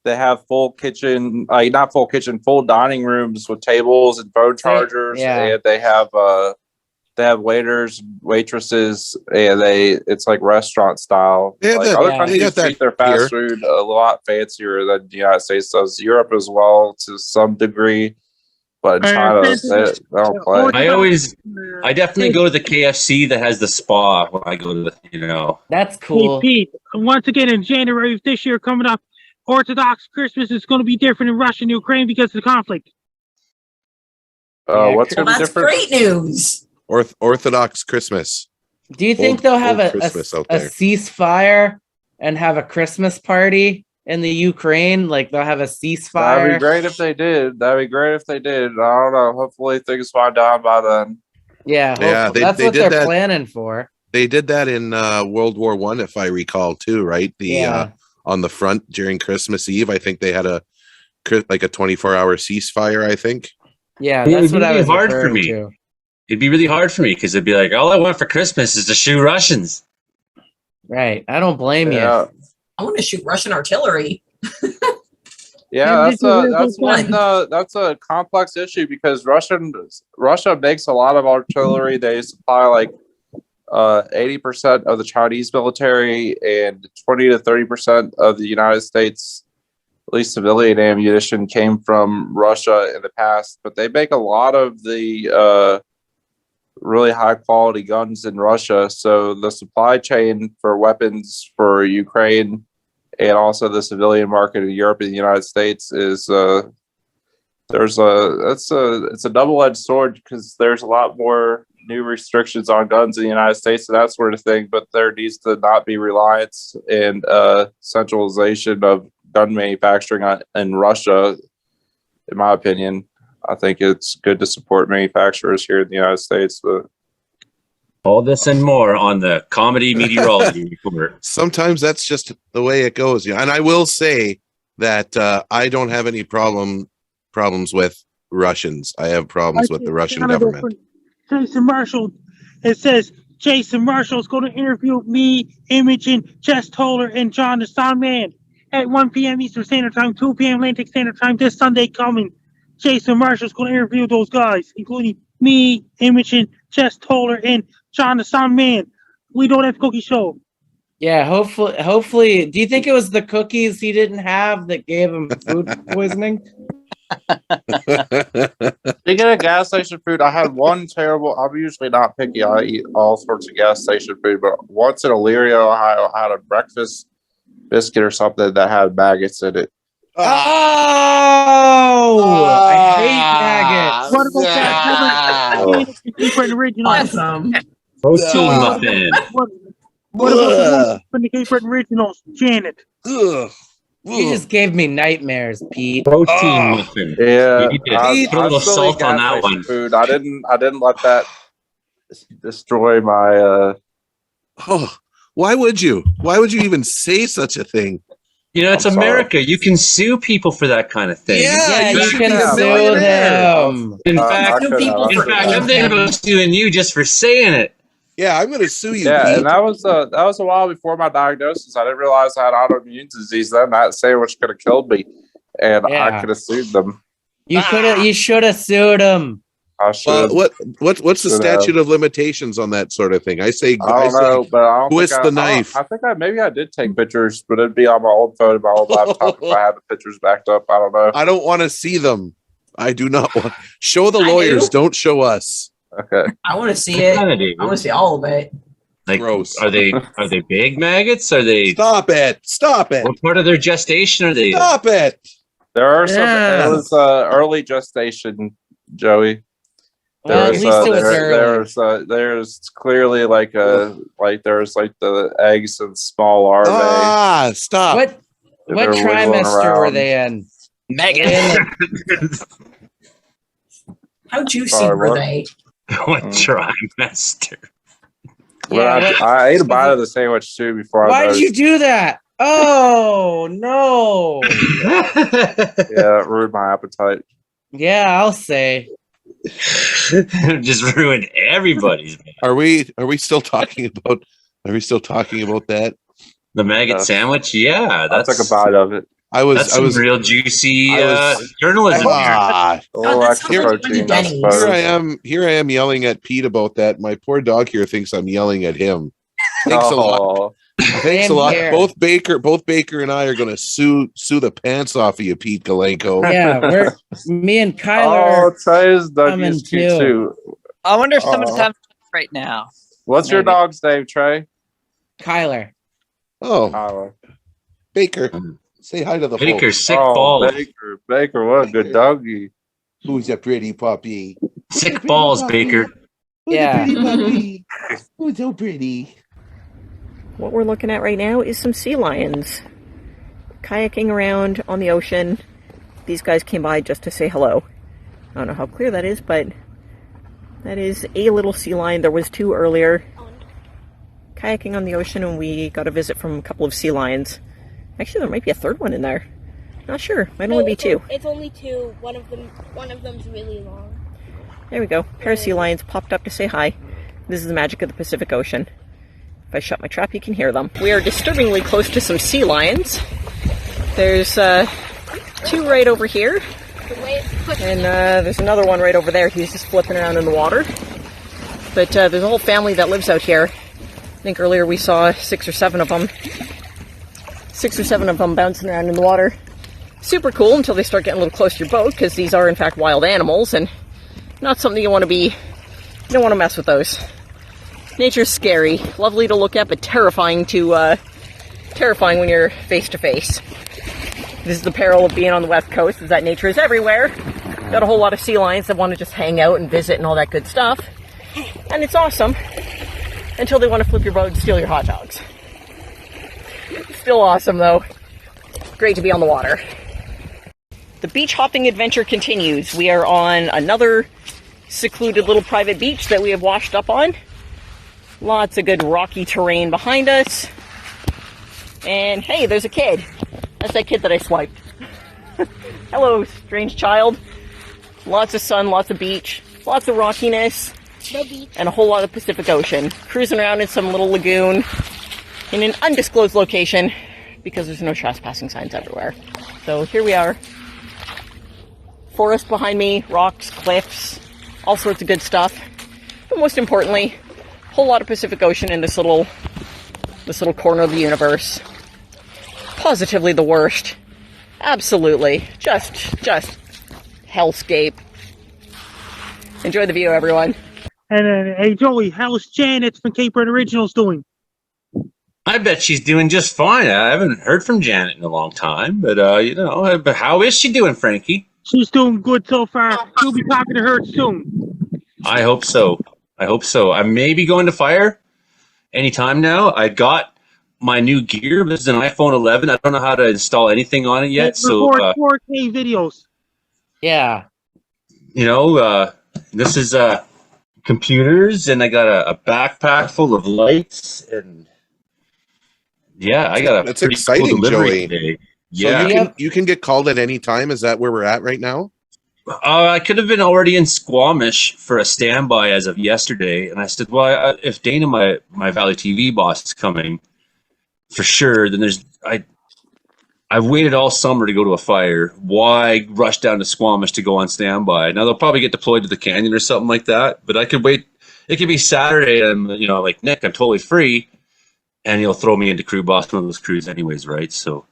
they have full kitchen, not full kitchen, full dining rooms with tables and phone chargers, yeah. and they have waiters, waitresses, and it's like restaurant style. Yeah, Like that- other yeah. countries They got that treat their fast here. food a lot fancier than the United States does. Europe as well to some degree, but in China they don't play. I definitely go to the KFC that has the spa when I go to the, that's Hey, cool. Pete, once again in January of this year coming up, Orthodox Christmas is going to be different in Russia and Ukraine because of the conflict. Yeah, What's Well, gonna be that's different? great news. Orthodox Christmas. Do you think Old- they'll have old a Christmas out a there. ceasefire and have a Christmas party in the Ukraine? Like they'll have a That'd be ceasefire. great if they did. That'd be great if they did. I don't know. Hopefully things wind down by then. Yeah, Yeah, hopefully. they- That's they what did they're that. planning for. They did that in World War One, if I recall, too. Right? Yeah. On the front during Christmas Eve, I think they had a 24-hour ceasefire. I think. Yeah, It that's would be what I really was hard for referring me. to. It'd be really hard for me because it'd be like, all I want for Christmas is to shoot Russians. Right. I don't blame Yeah. you. I want to shoot Russian artillery. Yeah, Maybe that's a complex issue because Russia makes a lot of artillery. They supply like 80% of the Chinese military and 20 to 30% of the United States, at least civilian ammunition, came from Russia in the past. But they make a lot of the really high quality guns in Russia. So the supply chain for weapons for Ukraine and also the civilian market in Europe and the United States is it's a double-edged sword because there's a lot more new restrictions on guns in the United States and that sort of thing, but there needs to not be reliance and centralization of gun manufacturing in Russia, in my opinion. I think it's good to support manufacturers here in the United States, but All this and more on the Comedy Meteorology Report. Sometimes that's just the way it goes. Yeah, and I will say that I don't have any problems with Russians. I have problems with the Russian government. Jason Marshall. It says Jason Marshall is going to interview me, Imogen, Jess Toller, and John the Soundman at 1 p.m. Eastern Standard Time, 2 p.m. Atlantic Standard Time this Sunday coming. Jason Marshall's going to interview those guys, including me, Imogen, Jess Toller, and John the Soundman. We don't have cookie show. Yeah, hopefully. Do you think it was the cookies he didn't have that gave him food poisoning? speaking of gas station food, I had one terrible. I'm usually not picky. I eat all sorts of gas station food, but once in Elyria, Ohio, I had a breakfast biscuit or something that had maggots in it. Oh, I hate maggots. What about that? Cape Original. Awesome. Protein muffin. What about from the Cape Breton Originals, Janet? Ugh. You just gave me nightmares, Pete. Protein muffin. Yeah, You did. Put a little still eat salt on gas that station one. Food. I didn't let that destroy my. Oh, why would you? Why would you even say such a thing? You know, it's I'm sorry. America. You can sue people for that kind of thing. Yeah, you you should can be a sue millionaire. them. In I fact, could have. people for I'm thinking about suing you just for saying it. Yeah, I'm going to sue you. Yeah, Pete. and that was a while before my diagnosis. I didn't realize I had autoimmune disease. Then that sandwich could have killed me, and Yeah. I could have sued them. You should have sued them. I should. What's the should statute have. of limitations on that sort of thing? I say I don't know, but I don't twist think the knife. I think maybe I did take pictures, but it'd be on my old phone, my old laptop if I had the pictures backed up. I don't know. I don't want to see them. I do not want. Show the I lawyers. do. Don't show us. Okay. I want to see it. Kinda I do. want to see all of it. Like, Gross. are they big maggots? Are they? Stop it! Stop it! What part of their gestation are they? Stop it! There are some. Yeah. It was early gestation, Joey. Well, at least it was early. There's clearly like there's like the eggs and small larvae. Ah, stop! What They're wiggling trimester were around. they in? Maggot. How juicy Sorry, were what? they? What trimester? Well, Yeah, I ate a bite of the sandwich too before I. Why did you do that? Oh no! Yeah, it ruined my appetite. Yeah, I'll say. Just ruined everybody's. Are we still talking about? Are we still talking about that? The maggot sandwich? Yeah, I took a bite of it. That's some real juicy journalism here. Ah, A little that's extra how much protein, money I Denny's. suppose. here I am yelling at Pete about that. My poor dog here thinks I'm yelling at him. Thanks a lot. Oh, Thanks a Same lot. here. Both Baker and I are going to sue the pants off of you, Pete Galenko. Yeah, me and oh, Kyler. Trey's dog I'm in is cute too. too. I wonder if someone's Aw. having right now. What's your Maybe. dog's name, Trey? Kyler. Oh, Tyler. Baker, say hi to the Baker, folks. sick balls. Baker, what a good doggy. Who's a pretty puppy? Sick balls, Baker. Who's Yeah. a pretty puppy? Who's so pretty? What we're looking at right now is some sea lions kayaking around on the ocean. These guys came by just to say hello. I don't know how clear that is, but that is a little sea lion. There was two earlier kayaking on the ocean, and we got a visit from a couple of sea lions. Actually, there might be a third one in there. Not sure. Might only be two. It's only two. One of them's really long. There we go. Pair of sea lions popped up to say hi. This is the magic of the Pacific Ocean. If I shut my trap, you can hear them. We are disturbingly close to some sea lions. There's two right over here, and there's another one right over there. He's just flipping around in the water. But there's a whole family that lives out here. I think earlier we saw 6 or 7 of them. 6 or 7 of them bouncing around in the water. Super cool until they start getting a little close to your boat, because these are in fact wild animals and not something you want to be. You don't want to mess with those. Nature's scary, lovely to look at, but terrifying when you're face to face. This is the peril of being on the West Coast, is that nature is everywhere. Got a whole lot of sea lions that want to just hang out and visit and all that good stuff. And it's awesome, until they want to flip your boat and steal your hot dogs. Still awesome though. Great to be on the water. The beach hopping adventure continues. We are on another secluded little private beach that we have washed up on. Lots of good rocky terrain behind us. And hey, there's a kid. That's that kid that I swiped. Hello, strange child. Lots of sun, lots of beach, lots of rockiness, and a whole lot of Pacific Ocean. Cruising around in some little lagoon in an undisclosed location because there's no trespassing signs everywhere. So here we are. Forest behind me, rocks, cliffs, all sorts of good stuff. But most importantly, a whole lot of Pacific Ocean in this little corner of the universe. Positively the worst. Absolutely. Just hellscape. Enjoy the view, everyone. And hey, Joey, how's Janet from Cape Breton Originals doing? I bet she's doing just fine. I haven't heard from Janet in a long time, but but how is she doing, Frankie? She's doing good so far. You'll be talking to her soon. I hope so. I may be going to fire anytime now. I got my new gear. This is an iPhone 11. I don't know how to install anything on it yet. So, record 4K videos. Yeah. This is computers, and I got a backpack full of lights, and yeah, I got a That's pretty exciting, cool delivery Joey. today. So Yeah, you can get called at any time. Is that where we're at right now? I could have been already in Squamish for a standby as of yesterday, and I said, well, if Dana, my Valley TV boss, is coming for sure, then I've waited all summer to go to a fire. Why rush down to Squamish to go on standby? Now they'll probably get deployed to the canyon or something like that. But I could wait. It could be Saturday, and like Nick, I'm totally free, and he'll throw me into crew boss one of those crews anyways, right? So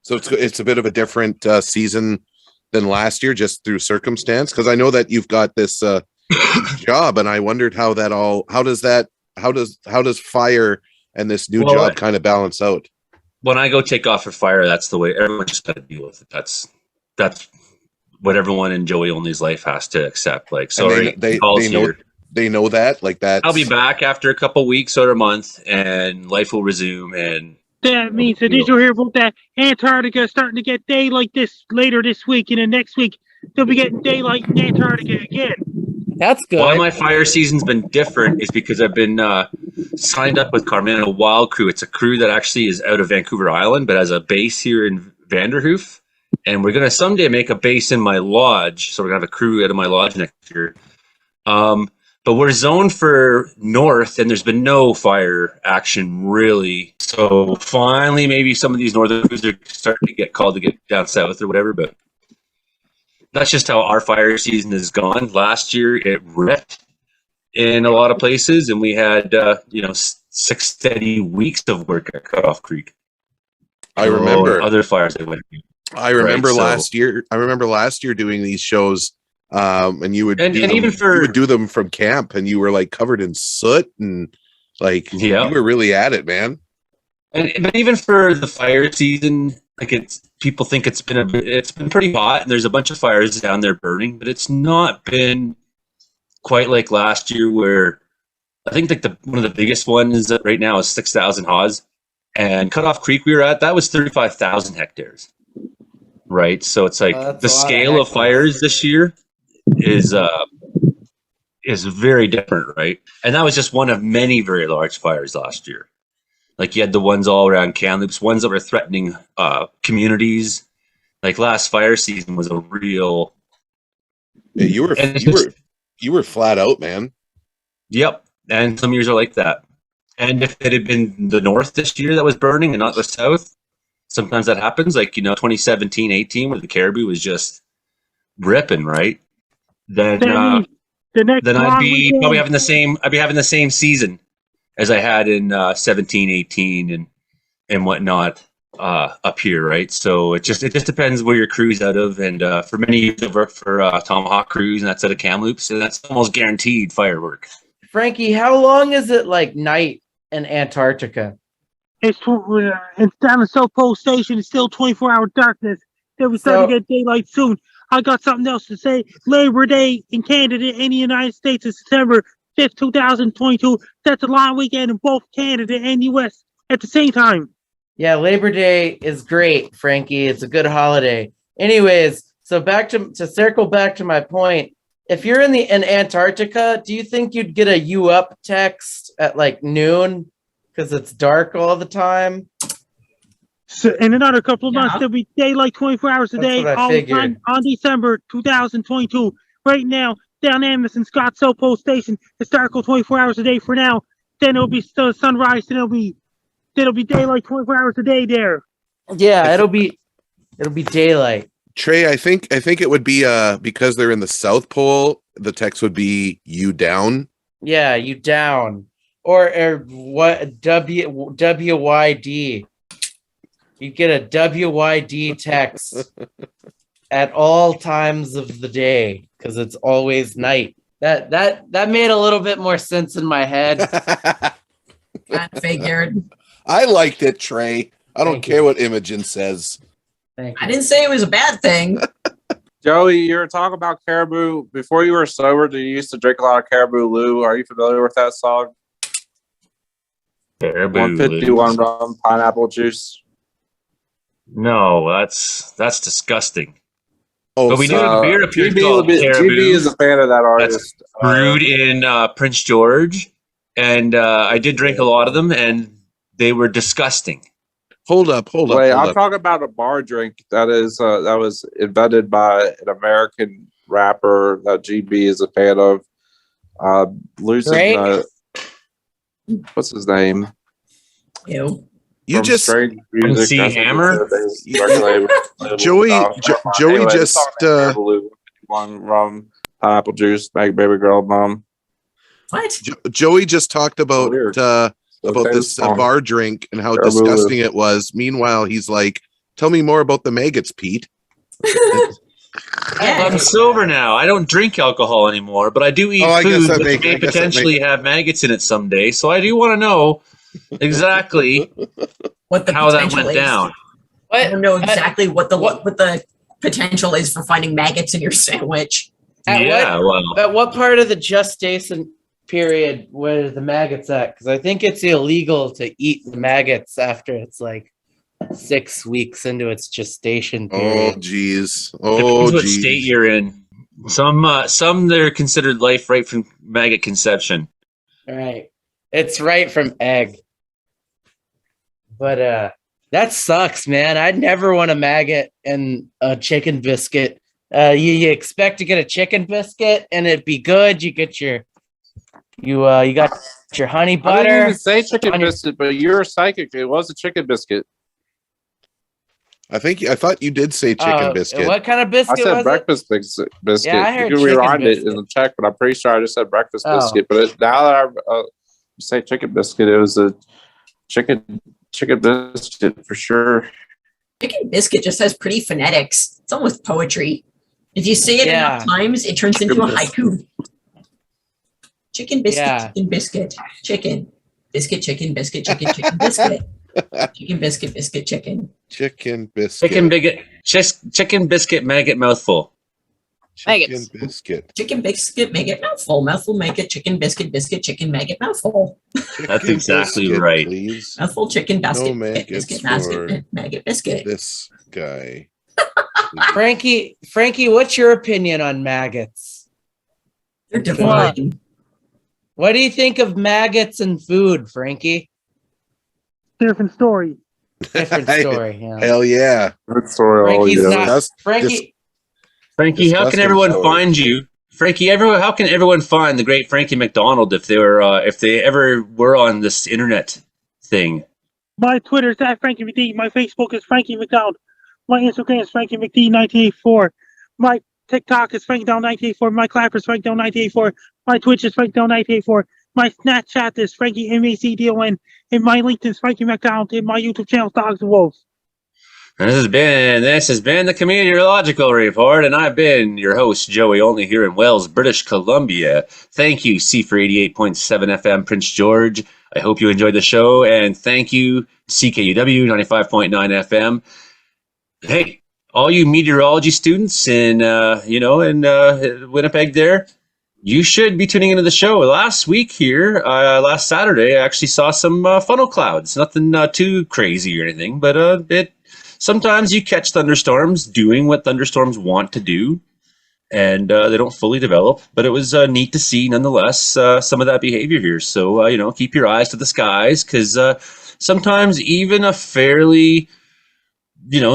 it's a bit of a different season than last year, just through circumstance. Because I know that you've got this job, and I wondered how does fire and this new job kind of balance out? When I go take off for fire, that's the way everyone just got to deal with it. That's what everyone in Joey Only's life has to accept. Like, sorry, they know that. Like that. I'll be back after a couple weeks or a month, and life will resume. And that means did you hear about that? Antarctica starting to get daylight later this week, and then next week they'll be getting daylight in Antarctica again. That's good. Why my fire season's been different is because I've been signed up with Carmina Wild Crew. It's a crew that actually is out of Vancouver Island, but has a base here in Vanderhoof. And we're going to someday make a base in my lodge. So we're going to have a crew out of my lodge next year. But we're zoned for north, and there's been no fire action really. So finally, maybe some of these northern crews are starting to get called to get down south or whatever. But that's just how our fire season has gone. Last year, it ripped in a lot of places, and we had 6 steady weeks of work at Cutoff Creek. I remember other fires that went. I remember last year. I remember last year doing these shows, and you would you would do them from camp, and you were like covered in soot, and like you were really at it, man. But even for the fire season, like people think it's been pretty hot, and there's a bunch of fires down there burning, but it's not been quite like last year, where I think like one of the biggest ones right now is 6,000 haws, and Cutoff Creek we were at, that was 35,000 hectares, right? So it's like the scale of fires this year is very different, right? And that was just one of many very large fires last year. Like you had the ones all around Kamloops, ones that were threatening communities. Like last fire season was a real. Yeah, you were flat out, man. Yep, and some years are like that. And if it had been the north this year that was burning and not the south, sometimes that happens. Like 2017, 18, where the caribou was just ripping, right? Then I'd be probably having the same. I'd be having the same season as I had in 17, 18, and whatnot up here, right? So it just depends where your crew's out of. And for many years, I've worked for Tomahawk Crews, and that's out of Kamloops, and that's almost guaranteed firework. Frankie, how long is it like night in Antarctica? It's down at South Pole Station. It's still 24-hour darkness. Then we start to get daylight soon. I got something else to say. Labor Day in Canada and the United States is September 5th, 2022. That's a long weekend in both Canada and US at the same time. Yeah, Labor Day is great, Frankie. It's a good holiday. Anyways, so back to circle back to my point. If you're in Antarctica, do you think you'd get a "you up" text at like noon because it's dark all the time? So in another couple of months, there'll be daylight 24 hours a day all the time on December 2022. Right now, down Amherst Scott South Pole Station, it's dark 24 hours a day for now. Then it'll be sunrise, and it'll be daylight 24 hours a day there. Yeah, it'll be daylight. Trey, I think it would be because they're in the South Pole, the text would be "you down." Yeah, you down. Or what WYD. You get a WYD text at all times of the day because it's always night. That made a little bit more sense in my head. I figured. I liked it, Trey. I don't care what Imogen says. I didn't say it was a bad thing. Joey, you were talking about caribou. Before you were sober, did you used to drink a lot of Caribou Lou? Are you familiar with that song? Caribou 151 rum, pineapple juice. No, that's disgusting. Oh, but we do have a beer up here GB called Caribou. GB is a fan of that artist. That's brewed in Prince George, and I did drink a lot of them, and they were disgusting. Hold up. Wait, I'm talking about a bar drink that was invented by an American rapper that GB is a fan of. What's his name? Ew. You From just strange music, MC that's what Hammer? they circulate with- Joey Anyway, the just song named Blue, one rum, pineapple juice, make baby girl mom. What? Joey just talked about Weird. about this song. bar drink and how Yeah, disgusting it was. Meanwhile, he's like, "Tell me more about the maggots, Pete." I'm sober now. I don't drink alcohol anymore, but I do eat I guess food that that make- may I guess that potentially have maggots in it someday. So I do want to know exactly What the how that potential went is. down. I don't know At- exactly what the potential is for finding maggots in your sandwich. At what part of the gestation period were the maggots at? Because I think it's illegal to eat the maggots after it's like 6 weeks into its gestation Oh, period. geez. Depends Oh, what state geez. you're in. Some they're considered life right from maggot conception. Right. It's right from egg. But that sucks, man. I'd never want a maggot and a chicken biscuit. You expect to get a chicken biscuit and it'd be good. You get your you got your honey I didn't butter. even say chicken on your- biscuit, but you're psychic. It was a chicken biscuit. I thought you did say chicken biscuit. What kind of I biscuit said was breakfast biscuit. Yeah, I heard you can chicken rewind it biscuit. and check, but I'm pretty sure I just said breakfast Oh. biscuit. But now that I say chicken biscuit, it was a chicken biscuit for sure. Chicken biscuit just has pretty phonetics. It's almost poetry. If you say it enough times, it turns into a haiku. Chicken biscuit, Yeah. chicken biscuit, chicken. Biscuit, chicken, biscuit, chicken, chicken, biscuit. Chicken, biscuit, biscuit, chicken. Chicken biscuit. Chicken biscuit maggot mouthful. Chicken biscuit. Chicken biscuit, make it mouthful. Mouthful, make it chicken biscuit, biscuit, chicken, maggot, mouthful. That's exactly biscuit, right. Please. Mouthful, chicken, basket, No maggots biscuit, for basket, maggot, biscuit. This guy. Frankie, what's your opinion on maggots? They're divine. What do you think of maggots and food, Frankie? Different story. Different story. Yeah. Hell yeah. That's sort of all Frankie's you know. not. Frankie, Frankie, how can Disgusting everyone story. find you? Frankie, how can everyone find the great Frankie McDonald if they ever were on this internet thing? My Twitter is at Frankie McD. My Facebook is Frankie McDonald. My Instagram is Frankie McD1984. My TikTok is Frankie Down 1984. My Clapper is Frankie Down 1984. My Twitch is Frankie Down 1984. My Snapchat is Frankie MACDON. And my LinkedIn is Frankie McDonald. And my YouTube channel is Dogs and Wolves. And this has been the Comedeorological Report, and I've been your host, Joey Only, here in Wells, British Columbia. Thank you, C for 88.7 FM, Prince George. I hope you enjoyed the show, and thank you, CKUW 95.9 FM. Hey, all you meteorology students in Winnipeg there, you should be tuning into the show. Last week here, last Saturday, I actually saw some funnel clouds. Nothing too crazy or anything, but sometimes you catch thunderstorms doing what thunderstorms want to do, and they don't fully develop. But it was neat to see, nonetheless, some of that behavior here. So, keep your eyes to the skies, because sometimes even a fairly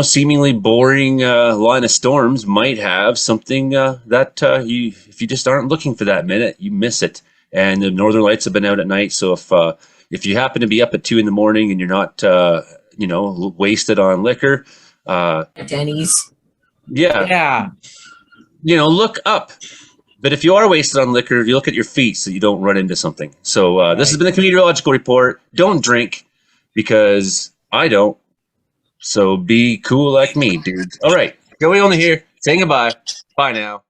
seemingly boring line of storms might have something that if you just aren't looking for that minute, you miss it. And the northern lights have been out at night, so if you happen to be up at 2 a.m. and you're not wasted on liquor, Denny's. yeah. Look up. But if you are wasted on liquor, you look at your feet so you don't run into something. So this has been the Comedeorological Report. Don't drink, because I don't. So be cool like me, dudes. All right. Joey Only here. Saying goodbye. Bye now.